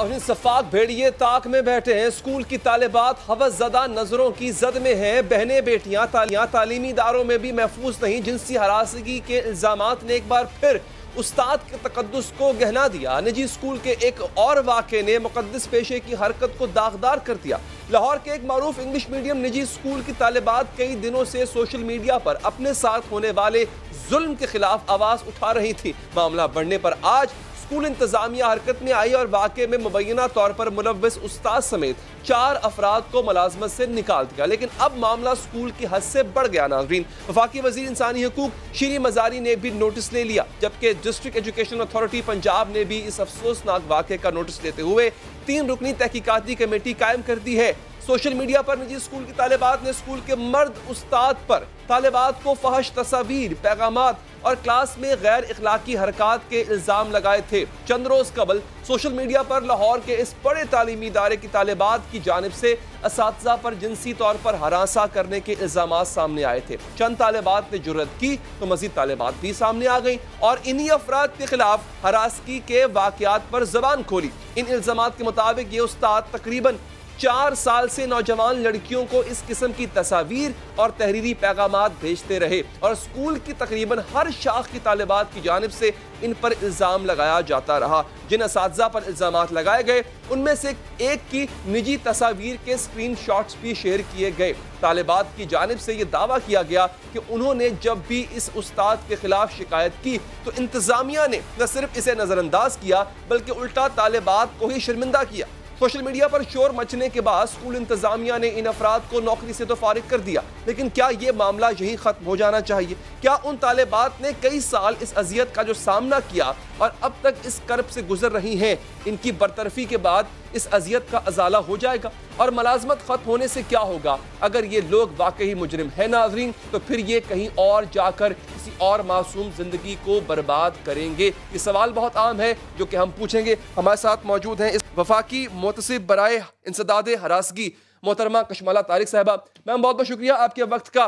ناظرین صفاق بھیڑیے طاق میں بیٹھے ہیں، اسکول کی طالبات ہوس زدہ نظروں کی زد میں ہیں، بہنیں بیٹیاں تعلیمی اداروں میں بھی محفوظ نہیں۔ جنسی ہراسگی کے الزامات نے ایک بار پھر استاد کے تقدس کو گہنا دیا۔ نجی اسکول کے ایک اور واقعے نے مقدس پیشے کی حرکت کو داغدار کر دیا۔ لاہور کے ایک معروف انگلش میڈیم نجی اسکول کی طالبات کئی دنوں سے سوشل میڈیا پر اپنے ساتھ ہونے والے ظلم کے خلاف آواز اٹھا رہی تھی۔ معاملہ بڑھنے پر آج اسکول انتظامیہ حرکت میں آئی اور واقعے میں مبینہ طور پر ملوث استاد سمیت 4 افراد کو ملازمت سے نکال دیا، لیکن اب معاملہ اسکول کی حد سے بڑھ گیا۔ ناظرین، وفاقی وزیر انسانی حقوق شیریں مزاری نے بھی نوٹس لے لیا، جبکہ ڈسٹرکٹ ایجوکیشن اتھارٹی پنجاب نے بھی اس افسوسناک واقعے کا نوٹس لیتے ہوئے 3 رکنی تحقیقاتی کمیٹی قائم کر دی ہے۔ سوشل میڈیا پر نجی اسکول کی طالبات نے اسکول کے مرد استاد پر طالبات کو فحش تصاویر، پیغامات اور کلاس میں غیر اخلاقی حرکات کے الزام لگائے تھے۔ چند روز قبل سوشل میڈیا پر لاہور کے اس بڑے تعلیمی ادارے کی طالبات کی جانب سے اساتذہ پر جنسی طور پر ہراساں کرنے کے الزامات سامنے آئے تھے۔ چند طالبات نے جرأت کی تو مزید طالبات بھی سامنے آ گئیں اور انہی افراد کے خلاف ہراسگی کے واقعات پر زبان کھولی۔ ان الزامات کے مطابق یہ استاد تقریباً 4 سال سے نوجوان لڑکیوں کو اس قسم کی تصاویر اور تحریری پیغامات بھیجتے رہے اور اسکول کی تقریباً ہر شاخ کی طالبات کی جانب سے ان پر الزام لگایا جاتا رہا۔ جن اساتذہ پر الزامات لگائے گئے ان میں سے ایک کی نجی تصاویر کے اسکرین شاٹس بھی شیئر کیے گئے۔ طالبات کی جانب سے یہ دعویٰ کیا گیا کہ انہوں نے جب بھی اس استاد کے خلاف شکایت کی تو انتظامیہ نے نہ صرف اسے نظر انداز کیا بلکہ الٹا طالبات کو ہی شرمندہ کیا۔ سوشل میڈیا پر شور مچنے کے بعد اسکول انتظامیہ نے ان افراد کو نوکری سے تو فارغ کر دیا، لیکن کیا یہ معاملہ یہی ختم ہو جانا چاہیے؟ کیا ان طالبات نے کئی سال اس اذیت کا جو سامنا کیا اور اب تک اس کرب سے گزر رہی ہیں، ان کی برطرفی کے بعد اس اذیت کا ازالہ ہو جائے گا؟ اور ملازمت ختم ہونے سے کیا ہوگا اگر یہ لوگ واقعی مجرم ہیں؟ ناظرین، تو پھر یہ کہیں اور جا کر کسی اور معصوم زندگی کو برباد کریں گے؟ یہ سوال بہت عام ہے جو کہ ہم پوچھیں گے۔ ہمارے ساتھ موجود ہیں اس وفاقی محتسب برائے انسداد ہراسگی محترمہ کشمالہ طارق صاحبہ۔ میم، بہت بہت شکریہ آپ کے وقت کا۔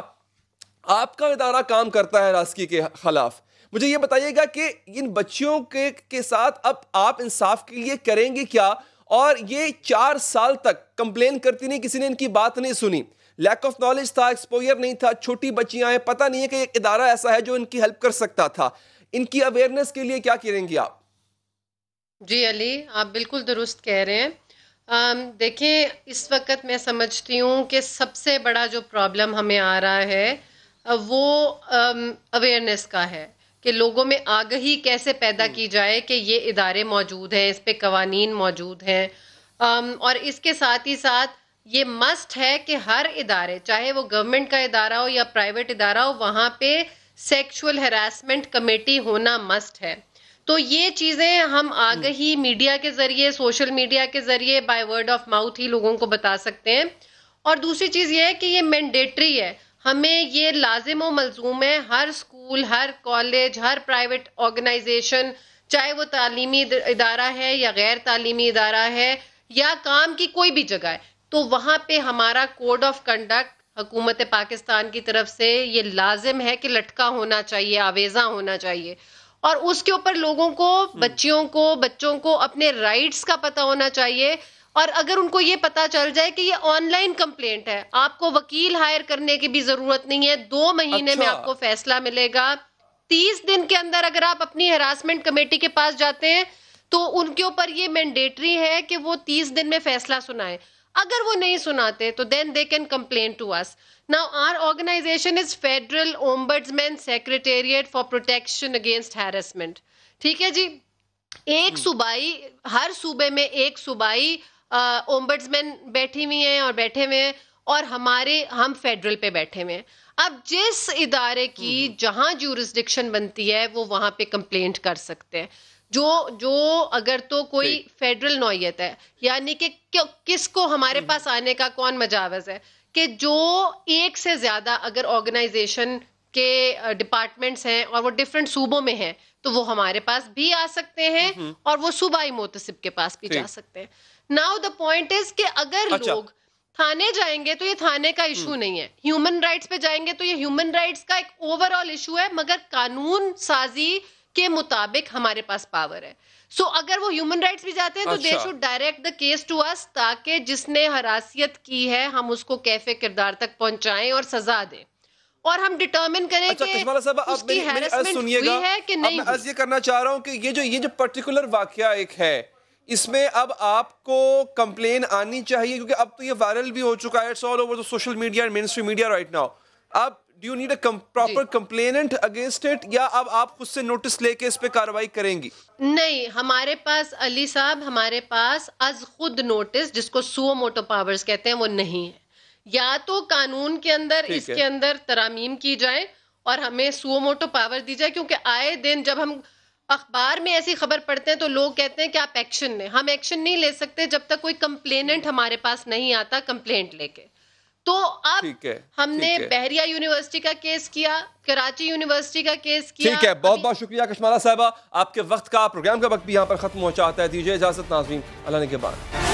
آپ کا ادارہ کام کرتا ہے ہراسگی کے خلاف، مجھے یہ بتائیے گا کہ ان بچیوں کے ساتھ اب آپ انصاف کے لیے کریں گے کیا؟ اور یہ 4 سال تک کمپلین کرتی نہیں، کسی نے ان کی بات نہیں سنی، لیک آف نالج تھا، ایکسپوئر نہیں تھا، چھوٹی بچیاں ہیں، پتہ نہیں ہے کہ ایک ادارہ ایسا ہے جو ان کی ہیلپ کر سکتا تھا، ان کی اویئرنیس کے لیے کیا کریں گے آپ؟ جی علی، آپ بالکل درست کہہ رہے ہیں۔ دیکھیں، اس وقت میں سمجھتی ہوں کہ سب سے بڑا جو پرابلم ہمیں آ رہا ہے وہ اویئرنیس کا ہے کہ لوگوں میں آگہی کیسے پیدا کی جائے کہ یہ ادارے موجود ہیں، اس پہ قوانین موجود ہیں، اور اس کے ساتھ ہی ساتھ یہ مسٹ ہے کہ ہر ادارے، چاہے وہ گورنمنٹ کا ادارہ ہو یا پرائیویٹ ادارہ ہو، وہاں پہ سیکشول ہراسمنٹ کمیٹی ہونا مسٹ ہے۔ تو یہ چیزیں ہم آگہی میڈیا کے ذریعے، سوشل میڈیا کے ذریعے، بائی ورڈ آف ماؤتھ ہی لوگوں کو بتا سکتے ہیں۔ اور دوسری چیز یہ ہے کہ یہ مینڈیٹری ہے، ہمیں یہ لازم و ملزوم ہے، ہر اسکول، ہر کالج، ہر پرائیویٹ آرگنائزیشن، چاہے وہ تعلیمی ادارہ ہے یا غیر تعلیمی ادارہ ہے یا کام کی کوئی بھی جگہ ہے، تو وہاں پہ ہمارا کوڈ آف کنڈکٹ حکومت پاکستان کی طرف سے یہ لازم ہے کہ لٹکا ہونا چاہیے، آویزاں ہونا چاہیے، اور اس کے اوپر لوگوں کو، بچوں کو اپنے رائٹس کا پتہ ہونا چاہیے۔ اور اگر ان کو یہ پتا چل جائے کہ یہ آن لائن کمپلینٹ ہے، آپ کو وکیل ہائر کرنے کی بھی ضرورت نہیں ہے، 2 مہینے میں آپ کو فیصلہ ملے گا۔ 30 دن کے اندر اگر آپ اپنی ہراسمنٹ کمیٹی کے پاس جاتے ہیں تو ان کے اوپر یہ مینڈیٹری ہے کہ وہ 30 دن میں فیصلہ سنائیں۔ اگر وہ نہیں سناتے تو then they can complain to us. Now our organization is Federal Ombudsman Secretariat for Protection Against Harassment. ٹھیک ہے جی، ایک صوبائی، ہر صوبے میں ایک صوبائی اومبڈسمین بیٹھی ہوئی ہیں اور بیٹھے ہوئے ہیں، اور ہم فیڈرل پہ بیٹھے ہوئے ہیں۔ اب جس ادارے کی جہاں جورسڈکشن بنتی ہے وہ وہاں پہ کمپلینٹ کر سکتے ہیں۔ جو اگر تو کوئی فیڈرل نوعیت ہے، یعنی کہ کس کو ہمارے پاس آنے کا کون مجاوز ہے، کہ جو ایک سے زیادہ اگر آرگنائزیشن کے ڈپارٹمنٹس ہیں اور وہ ڈفرینٹ صوبوں میں ہیں تو وہ ہمارے پاس بھی آ سکتے ہیں اور وہ صوبائی محتسب کے پاس بھی جا سکتے ہیں۔ ناؤ دا پوائنٹ از کہ اگر لوگ تھانے جائیں گے تو یہ تھانے کا ایشو نہیں ہے، ہیومن رائٹس پہ جائیں گے تو یہ ہیومن رائٹس کا ایک اوور آل ایشو ہے، مگر قانون سازی کے مطابق ہمارے پاس پاور ہے. سو اگر وہ ہیومن رائٹس بھی جاتے ہیں تو they should direct the case to us, تاکہ جس نے ہراسیت کی ہے ہم اس کو کیفے کردار تک پہنچائیں اور سزا دیں, اور ہم ڈٹرمن کریں کہ اس کی ہیرسمنٹ ہوئی ہے کہ نہیں. میں عرض یہ کرنا چاہ رہا ہوں کہ یہ جو پرٹیکولر واقعہ ایک ہے, اس میں اب آپ کو کمپلین آنی چاہیے, کیونکہ اب تو یہ وائرل بھی ہو چکا ہے, it's all over the social media and mainstream media right now. اب do you need a proper complainant against it, یا اب آپ خود سے نوٹس لے کے اس پہ کارروائی کریں گی؟ نہیں, ہمارے پاس علی صاحب, ہمارے پاس از خود نوٹس جس کو سو موٹو پاورز کہتے ہیں وہ نہیں ہے. یا تو قانون کے اندر اس کے اندر ترامیم کی جائے اور ہمیں سو موٹو پاور دی جائے, کیونکہ آئے دن جب ہم اخبار میں ایسی خبر پڑھتے ہیں تو لوگ کہتے ہیں کہ آپ ایکشن لیں. ہم ایکشن نہیں لے سکتے جب تک کوئی کمپلیننٹ ہمارے پاس نہیں آتا کمپلینٹ لے کے. تو اب ہم نے بحریہ یونیورسٹی کا کیس کیا, کراچی یونیورسٹی کا کیس کیا. ٹھیک ہے, بہت بہت شکریہ کشمالہ صاحبہ, آپ کے وقت کا, پروگرام کا وقت بھی یہاں پر ختم ہو چاہتا ہے. دیجیے اجازت ناظرین, اللہ نے کے بعد.